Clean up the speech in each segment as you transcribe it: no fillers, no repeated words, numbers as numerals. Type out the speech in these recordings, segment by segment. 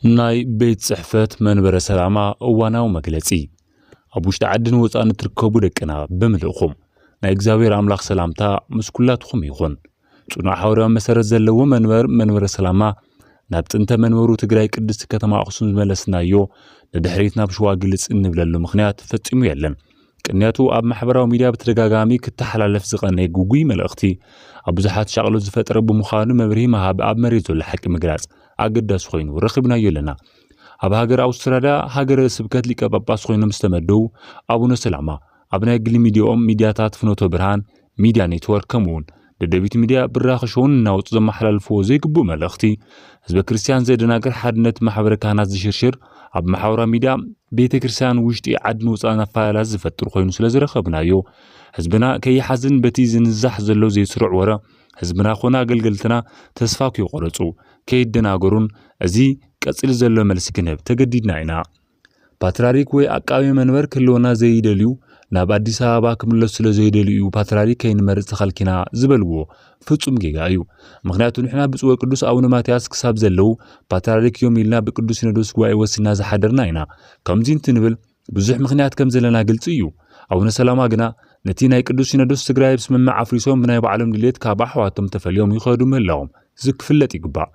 ناي بيت صحفت منبر سلامة أواناو مجلسي أبوش تعدن وطان تركبوا دكنا بملؤكم ناي إجزاوير أملاخ سلامتا مسكولاتكم يخون تنا حورا مسرز زلوا منبر سلامة نبت أنت منورو تجري قدس كتما أقصن ملسنايو لدحريتنا بشوا جلس إن بللو مخنيات فتيمو يلن كنياتو أب محبرة وميديا بترجعامي كتحلل لفظ قناة جوجي ملأختي أبزحات شغلو زفت رب مخانو مبرهيمها أب مريزو لحق مجراس أقدس خوين ورخبنا يلنا أب هاجر أستراليا هاجر سبكت لك باباس خوين مستمدو أبونا سلامة أبنا يقلي ميدياتات فنوتو برهان ميديا نيتورك كمون دبيت ميديا براخشون ناوت زم حلال فوزي قبو ملأختي حزب كريستيان زيد ناقر حدنت محبر كانت زشرشر أب محاورا ميديا بيت كريستيان وشتي عدنو صانا فايلا زفتر خوين سلازرخبنايو حزبنا كي حزن بتيزن زحزلو زي سرع ورا حزبنا خونا قلقلتنا تسفاك يقرصو كي دناغرون ازي قصل زلو ملسكنب تجديدنا عنا باتراريك وي اقاوي منبر كلونا زي دليو ناب አዲስ አበባ ክምለስ ስለ ዘይደልዩ ፓትርያርክ ከይንመርጽ ኸልኪና ዝበልዎ ፍጹም ጌጋዩ ምክንያቱ ንሕና ብጽወ ቅዱስ አቡነ ማትያስ ክሳብ ዘለው ፓትርያርክ ዮም ኢልና በቅዱስ ሲኖዶስ ጉባኤ ወስና ዝሓደርና ኢና ከምዚ እንትንብል ብዙሕ ምክንያት ከም ዘለና ግልጽ እዩ አቡነ ሰላማ ግና ነቲ ናይ ቅዱስ ሲኖዶስ ትግራይ ብስምምዕ አፍሪሶም ብናይ ባዕሎም ድሌት ካብ ኣሕዋቶም ተፈልዮም ይኸዱ ምህላዎም ዝክፍለጥ ይግባእ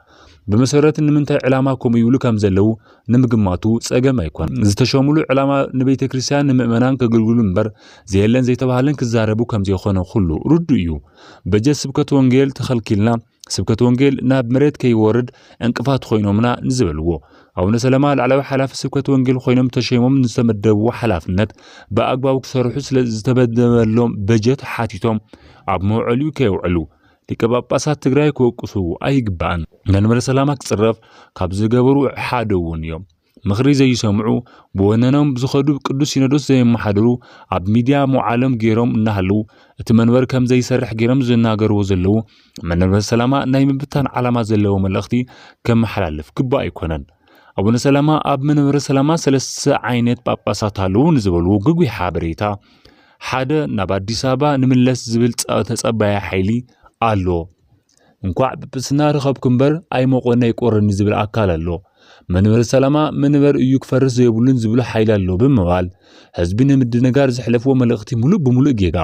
بمسارات نمنتهي علامة كوميولو كم زلوا نمجمعتو سجم يكون زتشاملو علامة نبيت كريستيان نمؤمنان كجلجول منبر زيلن زي تبعلن كزاربو كم زي خانو خلو ردوا يو بجس سبكة وانجيل تخلكلنا سبكة وانجيل ناب مريت كي ورد انقفات خوينو منا نزبلوه أو نسلما على حلاف سبكة وانجيل خوينم تشيمم نستمدوا حلاف النت بأقباو كسر حسل زتبدلهم بجت حاتيتهم عبمو علو كي وعلو لكباباسات تجري كوكسو أي جبان نمر سلامك تصرف كابز جبرو حادون يوم مخري زي يسمعوا بوننام بزخدو قدوس سينودوس زي محاضرو عب ميديا معلم جيرم نهلو تمنور كم زي سرح جيرم زناجر وزلو منبر سلامة نايم بتان علامة زلو ملختي كم حلالف كبا يكونن أبونا سلامة أب منبر سلامة سلس عينات باباسات هلون زبلو جوجي حابريتا حدا نبادي سابا نملس زبلت تسابع حيلي አሎ እንኳን በስና ረኸብኩም በር አይሞቆና ይቆርኒ ዝብል አካል አሎ መንበር ሰላማ መንበር እዩ ክፈርስ የብሉን ዝብሉ ኃይል አሎ በመባል ህዝብን ምድነጋር ዝሕለፈው መልእክቲ ሙሉ በሙሉ ጌጋ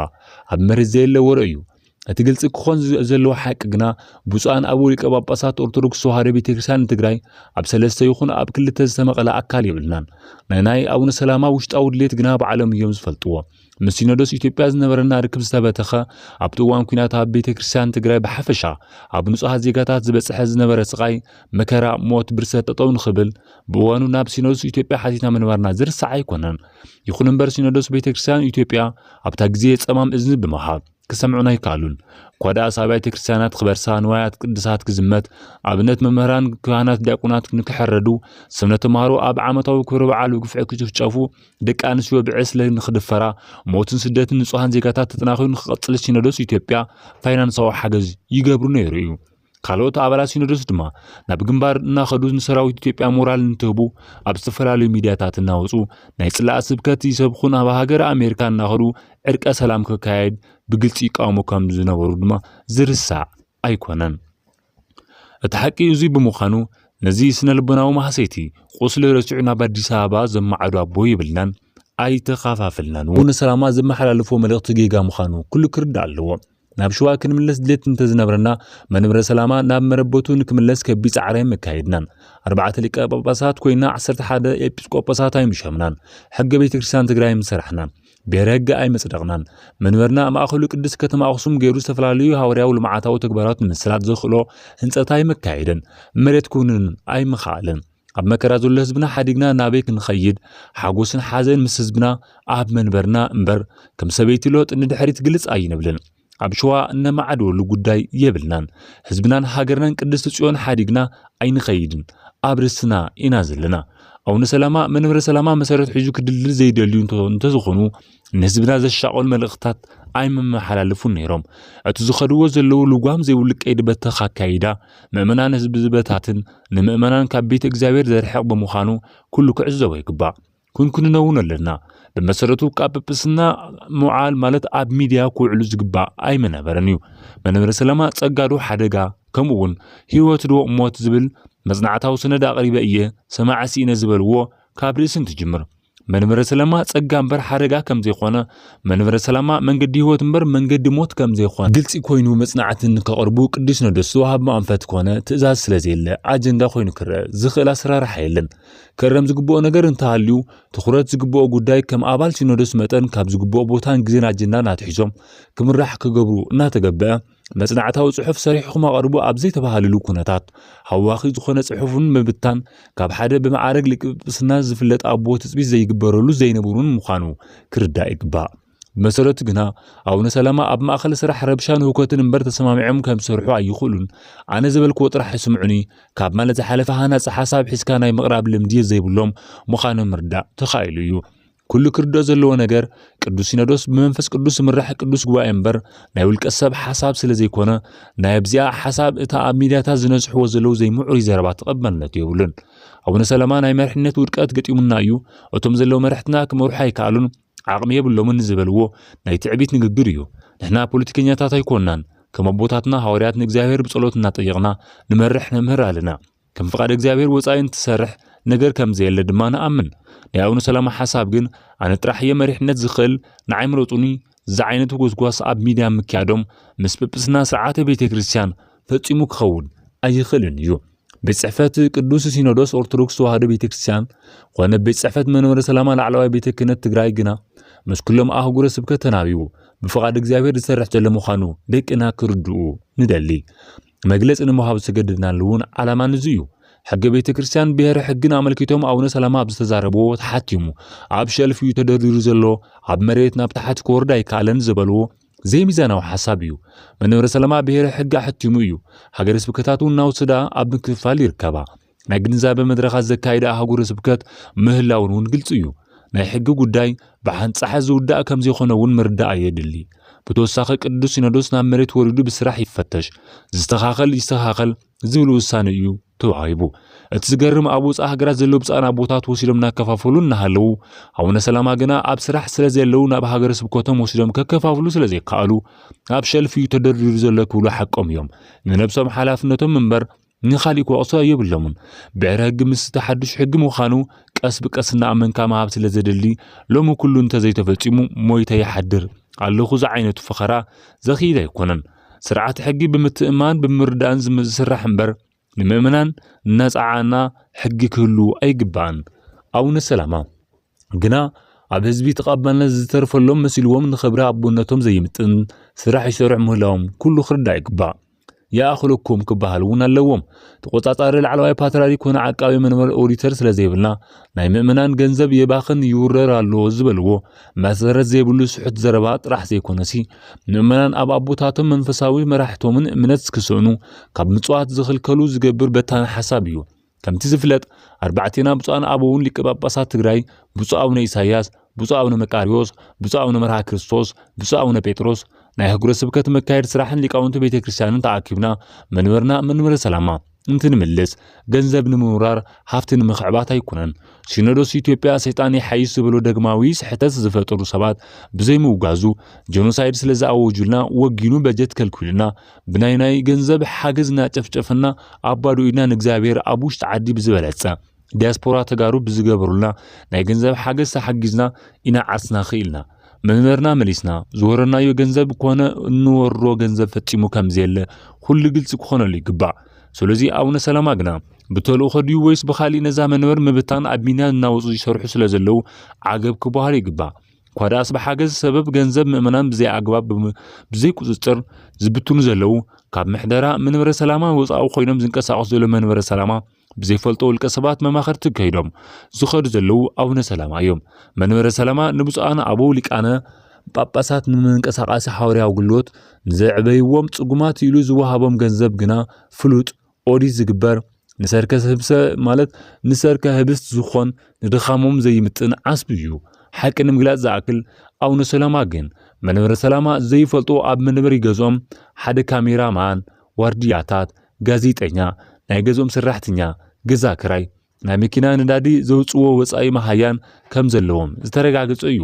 አብ መሬት ዘየለ ወረዩ አትግልጽ ኮን ዘለው ሐቅ ግና ቡጻን አቡ ሊቀ ጳጳሳት ኦርቶዶክስ ተዋሕዶ ቤተክርስቲያን ትግራይ አብ ሰለስተ ይኹን አብ ክልተ ዝተመቀለ አካል ይብልናን ናይ አቡነ ሰላማ ውሽጣው ድሌት ግና በዓለም እዮም ዝፈልጥዎ مسينودوس إثيوبيا زنبرنا ركب استبتخا أبتوان كنات بيت كريستيان تجري بحفشة أبنصها زيجاتات زبس حزن برسقاي مكرا موت برسة تطون خبل بوانو ناب سينودوس إثيوبيا حديثنا من ورنا زر سعي كونن يخونن بر سينودوس بيت كريستيان إثيوبيا أبتجزية أمام إذن بمحاب كسمعنا يقالون قادا أصابع كريستيانات خبرسان ويات قدسات كزمت أبنت ممهران كهانات دياقونات نكحردو سمنة مارو أب عامتو كورو بعالو قفعي كتوف تشافو دك آنسيو بعس لنخدفرا موتن سدات نصوحان زيقاتات تتناخيو نخطل سينودوس إثيوبيا فاينانساو حاجز يقابرو نيريو ካልኦት አባላት ሲኖዶስ ድማ ናብ ግንባር እናኸዱ ንሰራዊት ኢትዮጵያ ሞራል እንትህቡ ኣብ ዝተፈላለዩ ሚድያታት እናወጹ ናይ ጽላእ ስብከት ይሰብኹን ኣብ ሃገር ኣሜሪካ እናኸዱ ዕርቀ ሰላም ክካየድ ብግልጽ ይቃወሙ ከም ዝነበሩ ድማ ዝርሳዕ ኣይኮነን እቲ ሓቂ እዚ ብምዃኑ ነዚ ስነልቦናዊ ማህሰይቲ ቁስሊ ረሲዑና በአዲስ አበባ ዘማዕዱ ኣቦ ይብልናን ኣይተኻፋፍልናን ወነ ሰላማ ዘመሓላልፎ መልእኽቲ ጌጋ ምዃኑ ኩሉ ክርዳ ኣለዎ ናብ ሸዋ ክንምለስ ድሌት እንተዝነበረና መንበረ ሰላማ ናብ መረበቱ ንክምለስ ከቢ ጻዕራይ መካይድናን 4 ሊቀ ጳጳሳት ኮይና 11 ኤጲስቆጶሳት ኣይምሸምናን ሕገ ቤተ ክርስቲያን ትግራይ ምሰራሕናን ብረጋ ኣይመጽደቅናን መንበርና ማእኸሉ ቅዱስ ከተማ አክሱም ገይሩ ዝተፈላልዩ ሐዋርያው ልማዓታው ተግባራት ምስላት ዘኽሎ ህንጸታይ መካይደን መሬት ኩንን ኣይምኻለን ኣብ መከራ ዘሎ ህዝብና ሓዲግና ናበይ ክንኸይድ ሓጎስን ሓዘን ምስ ህዝብና ኣብ መንበርና እምበር ከም ሰበይቲ ሎጥ ንድሕሪት ግልጽ ኣይንብልን ኣብ ሸዋ እነማዓደሉ ጉዳይ የብልናን ህዝብናን ሃገርናን ቅድስት ጽዮን ሓዲግና ኣይንኸይድን ኣብ ርስና ኢና ዘለና አቡነ ሰላማ መንበረ ሰላማ መሰረት ሒዙ ክድልል ዘይደልዩ እንተዝኾኑ ንህዝብና ዘሻቆል መልእኽታት ኣይመሓላልፉን ነይሮም እቲ ዝኸድዎ ዘለው ልጓም ዘይውልቅ ቀይዲ በተኻካይዳ ምእመናን ህዝብ ዝበታትን ንምእመናን ካብ ቤተ እግዚአብሔር ዘርሕቕ ብምዃኑ ኩሉ ክዕዘቦ ይግባእ ኩንኩንነውን ኣለና በመሰረቱ ቃጵጵስና ሙዓል ማለት ኣብ ሚድያ ኩዕሉ ዝግባእ ኣይመነበረን እዩ መንበረ ሰላማ ጸጋዶ ሓደጋ ከምኡውን ህይወት ዶ ሞት ዝብል መጽናዕታው ሰነድ አቅሪበ እየ ሰማዓሲ ነዝበልዎ ካብ ርእስን ትጅምር መንበረ ሰላማ ጸጋ እምበር ሓረጋ ከም ዘይኾነ መንበረ ሰላማ መንገዲ ህይወት እምበር መንገዲ ሞት ከም ዘይኾነ ግልጽ ኮይኑ መጽናዕትን ከቅርቡ ቅዱስ ሲኖዶስ ወሃብ ማንፈት ኮነ ትእዛዝ ስለዘየለ አጀንዳ ኮይኑ ክረ ዝኽእል አሰራርሓ የለን ከረም ዝግብኦ ነገር እንተሃልዩ ትኩረት ዝግብኦ ጉዳይ ከም አባል ሲኖዶስ መጠን ካብ ዝግብኦ ቦታን ግዜን አጀንዳ ናትሒዞም ክምራሕ ክገብሩ እናተገበአ መጽናዕታው ጽሑፍ ሰሪሕኩም አቅርቡ አብዘይ ተባሃልሉ ኩነታት ሐዋኺ ዝኾነ ጽሑፍን መብታን ካብ ሓደ በማዕረግ ሊቅጵጵስና ዝፍለጥ አቦ ትጽቢት ዘይግበረሉ ዘይነብሩን ምዃኑ ክርዳእ ይግባእ መሰረቱ ግና አቡነ ሰላማ አብ ማእኸል ስራሕ ረብሻን ህውከትን እምበር ተሰማሚዖም ከም ዝሰርሑ አይኽእሉን አነ ዝበልክዎ ጥራሕ ይስምዑኒ ካብ ማለት ዝሓለፈ ሃናፅ ሓሳብ ሒዝካ ናይ ምቕራብ ልምዲ ዘይብሎም ምዃኖም ምርዳእ ተኻኢሉ እዩ ኩሉ ክርዶ ዘለዎ ነገር ቅዱስ ሲኖዶስ በመንፈስ ቅዱስ ምራሕ ቅዱስ ጉባኤ እምበር ናይ ውልቀ ሰብ ሓሳብ ስለ ዘይኮነ ናይ ኣብዚኣ ሓሳብ እታ ኣብ ሚድያታት ዝነጽሕዎ ዘለው ዘይምዑሪ ዘረባ ተቐበልነት የብሉን አቡነ ሰላማ ናይ መርሕነት ውድቀት ገጢሙና እዩ እቶም ዘለው መርሕትና ክመርሑ ኣይከኣሉን ዓቕሚ የብሎምን ዝበልዎ ናይ ትዕቢት ንግግር እዩ ንሕና ፖለቲከኛታት ኣይኮንናን ከም ኣቦታትና ሐዋርያት ንእግዚአብሔር ብጸሎት እናጠየቕና ንመርሕ ነምህር ኣለና ከም ፍቃድ እግዚአብሔር ወጻኢን ትሰርሕ ነገር ከም ዘየለ ድማ ንኣምን ናይ አቡነ ሰላማ ሓሳብ ግን ኣነ ጥራሕ የመሪሕነት ዝኽእል ንዓይ ምረጡኒ ዝዓይነቱ ጎስጓስ ኣብ ሚድያ ምክያዶም ምስ ጵጵስና ስርዓተ ቤተ ክርስቲያን ፈጺሙ ክኸውን ኣይኽእልን እዩ ቤት ጽሕፈት ቅዱስ ሲኖዶስ ኦርቶዶክስ ተዋህዶ ቤተ ክርስቲያን ኮነ ቤት ጽሕፈት መንበረ ሰላማ ላዕለዋይ ቤተ ክህነት ትግራይ ግና ምስ ኩሎም ኣህጉረ ስብከት ተናቢቡ ብፍቃድ እግዚአብሔር ዝሰርሕ ዘሎ ምዃኑ ደቅና ክርድኡ ንደሊ መግለጽ ንምሃብ ዝተገደድናሉውን ዓላማ ንዙ እዩ ሕገ ቤተ ክርስቲያን ብሔረ ሕግን አመልኪቶም አቡነ ሰላማ ኣብ ዝተዛረብዎ ተሓቲሙ ኣብ ሸልፍ እዩ ተደርዲሩ ዘሎ ኣብ መሬት ናብ ታሕቲ ክወርድ ኣይከኣለን ዝበልዎ ዘይሚዛናዊ ሓሳብ እዩ መንበረ ሰላማ ብሔረ ሕግ ኣሕቲሙ እዩ ሃገረ ስብከታት እውን ናውስዳ ኣብ ምክፍፋል ይርከባ ናይ ግንዛቤ መድረኻት ዘካይዳ ኣህጉረ ስብከት ምህላውን እውን ግልጽ እዩ ናይ ሕጊ ጉዳይ ብሓንጻሕ ዝውዳእ ከም ዘይኾነ እውን ምርዳእ የድሊ ብተወሳኺ ቅዱስ ሲኖዶስ ናብ መሬት ወሪዱ ብስራሕ ይፈተሽ ዝተኻኸል ይስተኻኸል ዝብል ውሳነ እዩ ተዋሂቡ እቲ ዝገርም ኣብ ወፃኢ ሃገራት ዘሎ ብፃና ቦታት ወሲዶም እናከፋፈሉ እናሃለው አቡነ ሰላማ ግና ኣብ ስራሕ ስለ ዘለው ናብ ሃገረ ስብከቶም ወሲዶም ከከፋፍሉ ስለ ዘይከኣሉ ኣብ ሸልፍ እዩ ተደርዲሩ ዘሎ ክብሉ ሓቆም እዮም ንነብሶም ሓላፍነቶም እምበር ንኻሊእ ክወቕሶ የብሎምን ብዕረ ሕጊ ምስ ተሓድሽ ሕጊ ምዃኑ ቀስ ብቀስ እናኣመንካ መሃብ ስለ ዘደሊ ሎሚ ኩሉ እንተዘይተፈፂሙ ሞይተ ይሓድር ኣለኹ ዝዓይነቱ ፈኸራ ዘኺድ ኣይኮነን ስርዓት ሕጊ ብምትእማን ብምርዳእን ዝስራሕ እምበር ንምእመናን ነፃዓና ሕጊ ክህሉ ኣይግባእን አቡነ ሰላማ ግና ኣብ ህዝቢ ተቐባልነት ዝተርፈሎም መሲልዎም ንኽብሪ ኣቦነቶም ዘይምጥን ስራሕ ይሰርሑ ምህላዎም ኩሉ ክርዳእ ይግባእ ያእኽለኩም ክበሃል እውን ኣለዎም ተቆጻጻሪ ላዕለዋይ ፓትርያርክ ኮነ ዓቃቢ መንበር ኦዲተር ስለ ዘይብልና ናይ ምእመናን ገንዘብ የባኽን ይውረር ኣሎ ዝበልዎ መሰረት ዘይብሉ ስሑት ዘረባ ጥራሕ ዘይኮነሲ ምእመናን ኣብ ኣቦታቶም መንፈሳዊ መራሕቶምን እምነት ክስእኑ ካብ ምጽዋት ዝኽልከሉ ዝገብር በታን ሓሳብ እዩ ከምቲ ዝፍለጥ ኣርባዕቴና ብፁዓን ኣቦውን ሊቀ ጳጳሳት ትግራይ ብፁዕ አቡነ ኢሳያስ ብፁዕ አቡነ መቃርዮስ ብፁዕ አቡነ መርሃ ክርስቶስ ብፁዕ አቡነ ጴጥሮስ ናይ ህጉረ ስብከት መካየድ ስራሕን ሊቃውንት ቤተ ክርስቲያንን ተኣኪብና መንበርና መንበረ ሰላማ እንትንምልስ ገንዘብ ንምውራር ሃፍቲ ንምኽዕባት ኣይኮነን ሲኖዶስ ኢትዮጵያ ሰይጣን ይሓይስ ዝብሎ ደግማዊ ስሕተት ዝፈጠሩ ሰባት ብዘይምውጋዙ ጄኖሳይድ ስለ ዝኣወጁልና ወጊኑ በጀት ከልክሉና ብናይ ገንዘብ ሓገዝና ጨፍጨፍና ኣባዶ ኢድና ንእግዚአብሔር ኣብ ውሽጢ ዓዲ ብዝበለጸ ዲያስፖራ ተጋሩ ብዝገበሩልና ናይ ገንዘብ ሓገዝ ተሓጊዝና ኢና ዓርስና ኽኢልና መንበርና መሊስና ዝወረናዮ ገንዘብ ኮነ እንወሮ ገንዘብ ፈጺሙ ከም ዘየለ ኩሉ ግልጽ ክኾነሉ ይግባእ ስለዚ አቡነ ሰላማ ግና ብተልእኾ ድዩ ወይስ ብኻሊእ ነዛ መንበር ምብታን ኣብ ሚድያ እናወፁ ይሰርሑ ስለ ዘለው ዓገብ ክበሃል ይግባእ ኳዳስ ብሓገዝ ሰበብ ገንዘብ ምእመናን ብዘይ ኣግባብ ብዘይ ቁፅፅር ዝብትኑ ዘለው ካብ ምሕደራ መንበረ ሰላማ ወፃኡ ኮይኖም ዝንቀሳቐሱ ዘሎ መንበረ ሰላማ ብዘይፈልጦ ውልቀ ሰባት መማኸርቲ ከይዶም ዝኸዱ ዘለው አቡነ ሰላማ እዮም መንበረ ሰላማ ንብፁዓን ኣቦው ሊቃነ ጳጳሳት ንምንቀሳቓሲ ሐዋርያዊ ግልጋሎት ንዘዕበይዎም ጽጉማት ኢሉ ዝወሃቦም ገንዘብ ግና ፍሉጥ ኦዲት ዝግበር ንሰርከ ህብሰ ማለት ንሰርከ ህብስት ዝኾን ንድኻሞም ዘይምጥን ዓስቢ እዩ ሓቂ ንምግላጽ ዝኣክል አቡነ ሰላማ ግን መንበረ ሰላማ ዘይፈልጦ ኣብ መንበር ይገዝኦም ሓደ ካሜራማን ዋርድያታት ጋዜጠኛ ናይ ገዝኦም ሰራሕተኛ ገዛ ክራይ ናይ መኪና ነዳዲ ዘውጽዎ ወጻኢ መሃያን ከም ዘለዎም ዝተረጋገጸ እዩ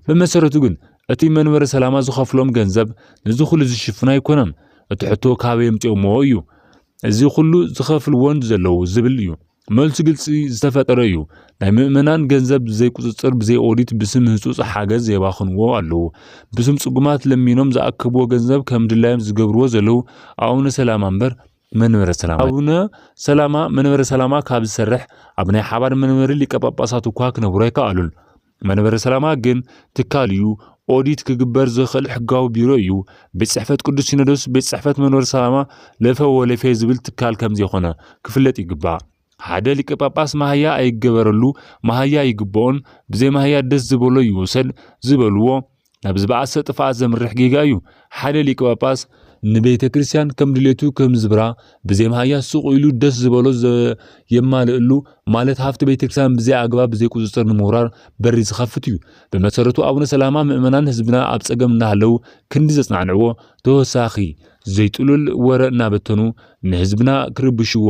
በመሰረቱ ግን እቲ መንበረ ሰላማ ዝኸፍሎም ገንዘብ ንዝኹሉ ዝሽፍና ኣይኮነን እቲ ሕቶ ካበይ የምጽእሞ እዩ እዚ ኩሉ ዝኸፍል ወንድ ዘለው ዝብል እዩ መልሱ ግልጽ ዝተፈጠረ እዩ ናይ ምእመናን ገንዘብ ብዘይ ቁጽጽር ብዘይ ኦዲት ብስም ህጹጽ ሓገዝ የባኽንዎ ኣለዉ ብስም ጽጉማት ለሚኖም ዝኣከብዎ ገንዘብ ከም ድላይም ዝገብርዎ ዘለው ኣቡነ ሰላማ እምበር መንበረ ሰላማ ኣቡነ ሰላማ መንበረ ሰላማ ካብ ዝሰርሕ ኣብ ናይ ሓባር መንበሪ ሊቀ ጳጳሳት እኳ ክነብሩ ኣይከኣሉን መንበረ ሰላማ ግን ትካል እዩ ኦዲት ክግበር ዝኽእል ሕጋዊ ቢሮ እዩ ቤት ጽሕፈት ቅዱስ ሲኖዶስ ቤት ጽሕፈት መንበረ ሰላማ ለፈ ወለፈ ዝብል ትካል ከም ዘይኾነ ክፍለጥ ይግባእ ሓደ ሊቀ ጳጳስ ማህያ ኣይገበረሉ ማህያ ይግብኦን ብዘይ ማህያ ደስ ዝበሎ ይወሰድ ዝበልዎ ናብ ዝበኣሰ ጥፋት ዘምርሕ ጌጋ እዩ ሓደ ሊቀ ጳጳስ ንቤተ ክርስቲያን ከም ድሌቱ ከም ዝብራ ብዘይ ማህያ ሱቅ ኢሉ ደስ ዝበሎ የማልእሉ ማለት ሃፍቲ ቤተ ክርስቲያን ብዘይ ኣግባብ ብዘይ ቁጽጽር ንምውራር በሪ ዝኸፍት እዩ በመሰረቱ ኣቡነ ሰላማ ምእመናን ህዝብና ኣብ ጸገም እናሃለው ክንዲ ዘጽናዕንዕዎ ተወሳኺ ዘይጥሉል ወረ እናበተኑ ንህዝብና ክርብሽዎ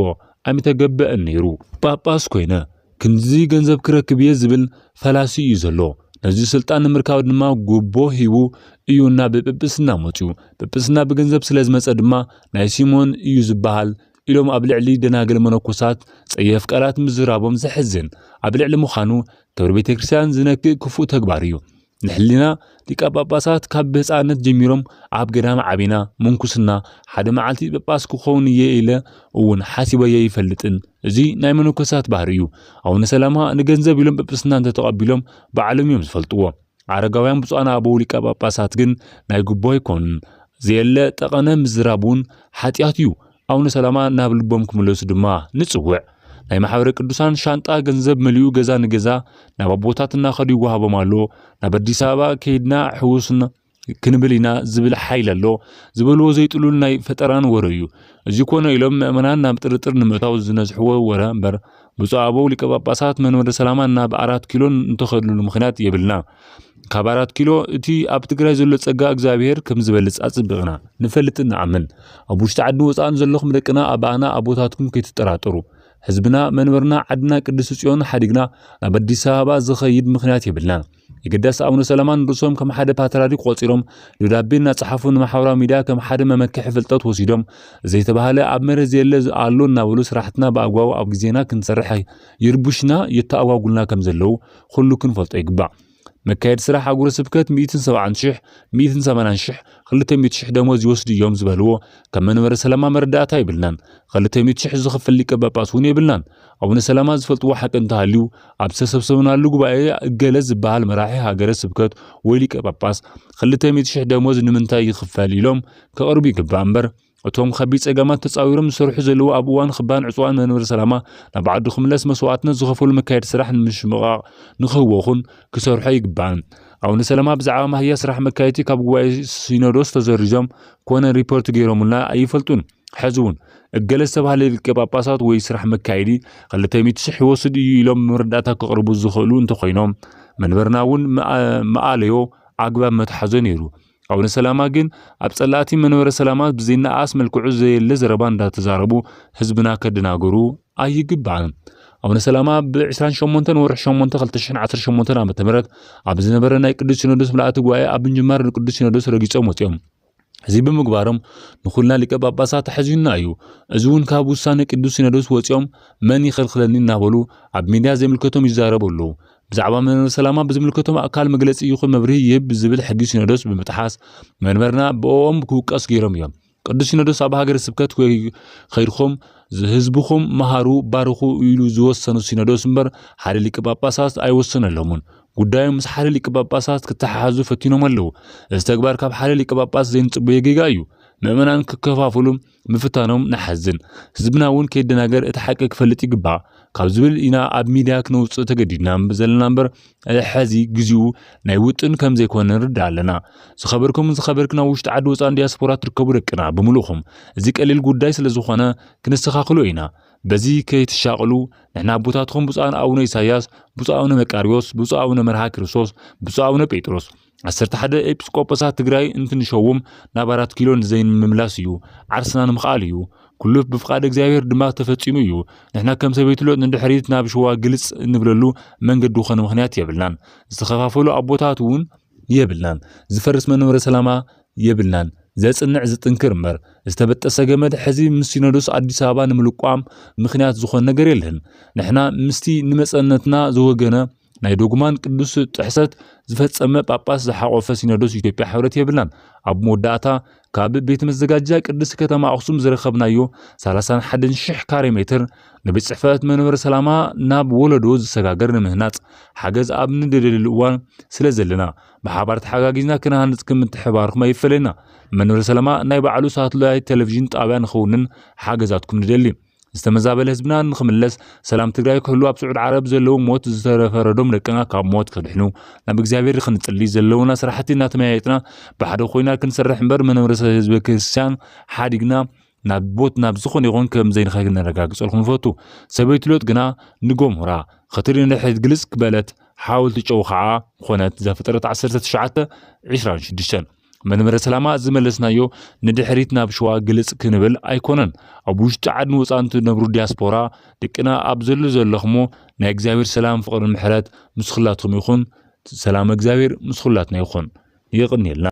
ኣሚተገብአ ነይሩ ጳጳስ ኮይነ ክንዚ ገንዘብ ክረክብ ዝብል ፈላሲ እዩ ዘሎ ነዚ ስልጣን ንምርካብ ድማ ጉቦ ሂቡ እዩና በጵጵስና ሞጽዩ ጵጵስና በገንዘብ ስለዝመጸ ድማ ናይ ሲሞን እዩ ዝበሃል ኢሎም ኣብ ልዕሊ ደናገል መነኮሳት ጸየፍ ቃላት ምዝራቦም ዘሕዝን ኣብ ልዕሊ ምዃኑ ክብሪ ቤተ ክርስቲያን ዝነክእ ክፉእ ተግባር እዩ ንሕሊና ሊቀ ጳጳሳት ካብ ህፃነት ጀሚሮም ኣብ ገዳም ዓቢና መንኩስና ሓደ መዓልቲ ጳጳስ ክኸውን ኢለ እውን ሓሲበየ ይፈልጥን እዚ ናይ መነኮሳት ባህሪ እዩ ኣቡነ ሰላማ ንገንዘብ ኢሎም ጳጳስና ተተቀቢሎም በዓለም እዮም ዝፈልጥዎ አረጋውያን ብፁዓን አበው ሊቀ ጳጳሳት ግን ናይ ጉቦ ይኮኑን ዘየለ ጠቐነ ምዝራቡን ኃጢአት እዩ ኣቡነ ሰላማ ናብ ልቦም ክምለሱ ድማ ንጽውዕ ናይ ማሕበረ ቅዱሳን ሻንጣ ገንዘብ መልዩ ገዛ ንገዛ ናብ አቦታትና ኸዲ ይወሃቦም ኣሎ ናብ አዲስ አበባ ከይድና ሕውስና ክንብሊና ዝብል ሓይል ኣሎ ዝበልዎ ዘይጥሉል ናይ ፈጠራን ወረ እዩ እዚ ኮነ ኢሎም ምእመናን ናብ ጥርጥር ንምእታው ዝነዝሕዎ ወረ እምበር ብፁዕ አበው ሊቀ ጳጳሳት መንበረ ሰላማ ናብ 4 ኪሎ እንተኸድሉ ምኽንያት የብልና ካብ 4 ኪሎ እቲ ኣብ ትግራይ ዘሎ ጸጋ እግዚአብሔር ከም ዝበልጽ አጽብቕና ንፈልጥ ንኣምን ኣብ ውሽጢ ዓዲ ወፃን ዘለኹም ደቅና ኣባና ኣቦታትኩም ከይትጠራጠሩ ህዝብና መንበርና ዓድና ቅዱስ ጽዮን ሓዲግና ናብ አዲስ አበባ ዝኸይድ ምኽንያት የብልና የገዳስ ኣቡነ ሰላማን ርሶም ከም ሓደ ፓትርያርክ ቆጺሮም ደብዳቤና ጽሓፉን ማሕበራዊ ሚድያ ከም ሓደ መመክሕ ፍልጠት ወሲዶም ዘይተባሃለ ኣብ መሬት ዘለ ኣሎ እናበሉ ስራሕትና በአግባቡ ኣብ ግዜና ክንሰርሕ ይርቡሽና ይተኣዋጉልና ከም ዘለው ሁሉ ክንፈልጦ ይግባእ መካየድ ስራሕ አጉረ ስብከት 170,000 180,000 200,000 ደሞዝ ይወስድ እዮም ዝበልዎ ከም መንበረ ሰላማ መርዳእታ ይብልናን 200,000 ዝኽፈል ሊቀ ጳጳስ እውን ይብልናን ኣቡነ ሰላማ ዝፈልጥዎ ሓቂ እንተሃልዩ ኣብ ተሰብሰብናሉ ጉባኤ እገለ ዝበሃል መራሒ ሃገረ ስብከት ወይ ሊቀ ጳጳስ 200,000 ደሞዝ ንምንታይ ይኽፈል ኢሎም ከቅርቡ ይግባእ እምበር እቶም ከቢድ ጸገማት ተጻዊሮም ዝሰርሑ ዘለው ኣብ እዋን ክባን ዕጽዋን መንበረ ሰላማ ናብ ዓዱ ክምለስ መስዋዕትነት ዝኸፈሉ መካየድ ስራሕ ንምሽምቓቅ ንኽህወኹን ክሰርሑ ይግባእ ኣቡነ ሰላማ ብዛዕባ ማህያ ስራሕ መካየቲ ካብ ጉባኤ ሲኖዶስ ተዘሪዞም ኮነ ሪፖርት ገይሮምና ኣይፈልጡን ሕዝውን እገለ ዝተባሃለ ሊቀ ጳጳሳት ወይ ስራሕ መካየዲ 200,000 ይወስድ እዩ ኢሎም መርዳእታ ከቅርቡ ዝኽእሉ እንተኾይኖም መንበርና እውን መኣለዮ ኣግባብ መትሓዞ ነይሩ ኣቡነ ሰላማ ግን ኣብ ጸላእቲ መንበረ ሰላማ ብዘይና ኣስ መልክዑ ዘየለ ዘረባ እንዳተዛረቡ ህዝብና ከድናገሩ ኣይግባእን ኣቡነ ሰላማ ብ28 ወርሒ 8 2018 ዓመተ ምህረት ኣብ ዝነበረ ናይ ቅዱስ ሲኖዶስ ምልኣቲ ጉባኤ ኣብ ምንጅማር ንቅዱስ ሲኖዶስ ረጊጾም ወጽኦም እዚ ብምግባሮም ንኹልና ሊቀ ጳጳሳት ሕዚና እዩ እዚ እውን ካብ ውሳነ ቅዱስ ሲኖዶስ ወጽኦም መን ይኸልኽለኒ እናበሉ ኣብ ሚድያ ዘይምልከቶም ይዛረቡ ኣለዉ ብዛዕባ መንበረ ሰላማ ብዝምልከቶም ኣካል መግለጺ ይኹን መብርሂ ይህብ ዝብል ሕጊ ሲኖዶስ ብምጥሓስ መንበርና ብኦም ክውቀስ ገይሮም እዮም ቅዱስ ሲኖዶስ ኣብ ሃገረ ስብከት ኸይድኹም ህዝብኹም መሃሩ ባርኹ ኢሉ ዝወሰኑ ሲኖዶስ እምበር ሓደ ሊቀ ጳጳሳት ኣይወሰነሎምን ጉዳዩ ምስ ሓደ ሊቀ ጳጳሳት ክተሓሓዙ ፈቲኖም ኣለዉ እዚ ተግባር ካብ ሓደ ሊቀ ጳጳስ ዘይንጽበየ ጌጋ እዩ ምእመናን ክከፋፈሉ ምፍታኖም ንሓዝን ህዝብና እውን ከይደናገር እቲ ሓቂ ክፈልጥ ይግባእ ካብ ዝብል ኢና ኣብ ሚድያ ክንውፅእ ተገዲድና ዘለና እምበር ሕዚ ግዜኡ ናይ ውጥን ከም ዘይኮነ ንርዳእ ኣለና ዝኸበርክና ውሽጢ ዓዲ ወፃን ዲያስፖራ ትርከቡ ደቅና ብምሉኹም እዚ ቀሊል ጉዳይ ስለ ዝኾነ ክንስተኻኽሎ ኢና በዚ ከይትሻቕሉ ንሕና ኣቦታትኩም ብፁዓን ኣቡነ ኢሳያስ ብፁዕ ኣቡነ መቃርዮስ ብፁዕ ኣቡነ መርሃ ክርስቶስ ብፁዕ ኣቡነ ጴጥሮስ 11 ኤጲስቆጶሳት ትግራይ እንትንሸውም ናብ 4 ኪሎ ንዘይን ምምላስ እዩ ዓርስና ንምኽኣል እዩ ኩሉ ብፍቃድ እግዚአብሔር ድማ ተፈጺሙ እዩ ንሕና ከም ሰበይትሎ እንድሕሪት ናብ ሸዋ ግልጽ እንብለሉ መንገዲ ኾነ ምኽንያት የብልናን ዝተኸፋፈሉ ኣቦታት እውን የብልናን ዝፈርስ መንበረ ሰላማ የብልናን ዘጽንዕ ዝጥንክር እምበር ዝተበጠሰ ገመድ ሕዚ ምስ ሲኖዶስ አዲስ አበባ ንምልቋም ምክንያት ዝኾነ ነገር የለን ንሕና ምስቲ ንመጸነትና ዝወገነ ናይ ዶግማን ቅዱስ ጥሕሰት ዝፈጸመ ጳጳስ ዝሓቆፈ ሲኖዶስ ኢትዮጵያ ሕብረት የብላን ኣብ መወዳእታ ካብ ቤት መዘጋጃ ቅዱስ ከተማ አክሱም ዝረኸብናዮ 31000 ካሬ ሜትር ንቤት ጽሕፈት መንበረ ሰላማ ናብ ወለዶ ዝሰጋገር ንምህናጽ ሓገዝ ኣብ ንደልል እዋን ስለ ዘለና ብሓባር ተሓጋጊዝና ክነሃንጽ ከምትሕባርኩም አይፈለና መንበረ ሰላማ ናይ ባዕሉ ሳተላይት ቴሌቪዥን ጣብያ ንኸውንን ሓገዛትኩም ንደሊ استمزابل ህዝብና ንኽምለስ ሰላም ትግራይ ክህሉ ኣብ ስዑድ ዓረብ ዘለው ሞት ዝተረፈረዶም ደቀና ካብ ሞት ክድሕኑ ናብ እግዚአብሔር ክንጽሊ ዘለውና ስራሕቲ እናተመያየጥና ብሓደ ኮይና ክንሰርሕ እምበር መንበረ ህዝቢ ክርስቲያን ሓዲግና ናብ ቦት ናብ ዝኾነ ይኹን ከም ዘይንኸግ ነረጋግጸልኩም ፈቱ ሰበይት ሎጥ ግና ንጎምራ خطر نحيت جلس كبلت حاول تشوخع خونت زفترة 1926 من مرسلما زملسنا يو ندحريتنا بشوا جلس كنبل أيقونن أبوش تعد نوصانت نبرو دياسبورا دكنا أبزل زلخمو نأجزاير سلام فقر المحرات مسخلاتهم يخون سلام أجزاير مسخلاتنا يخون يغني لنا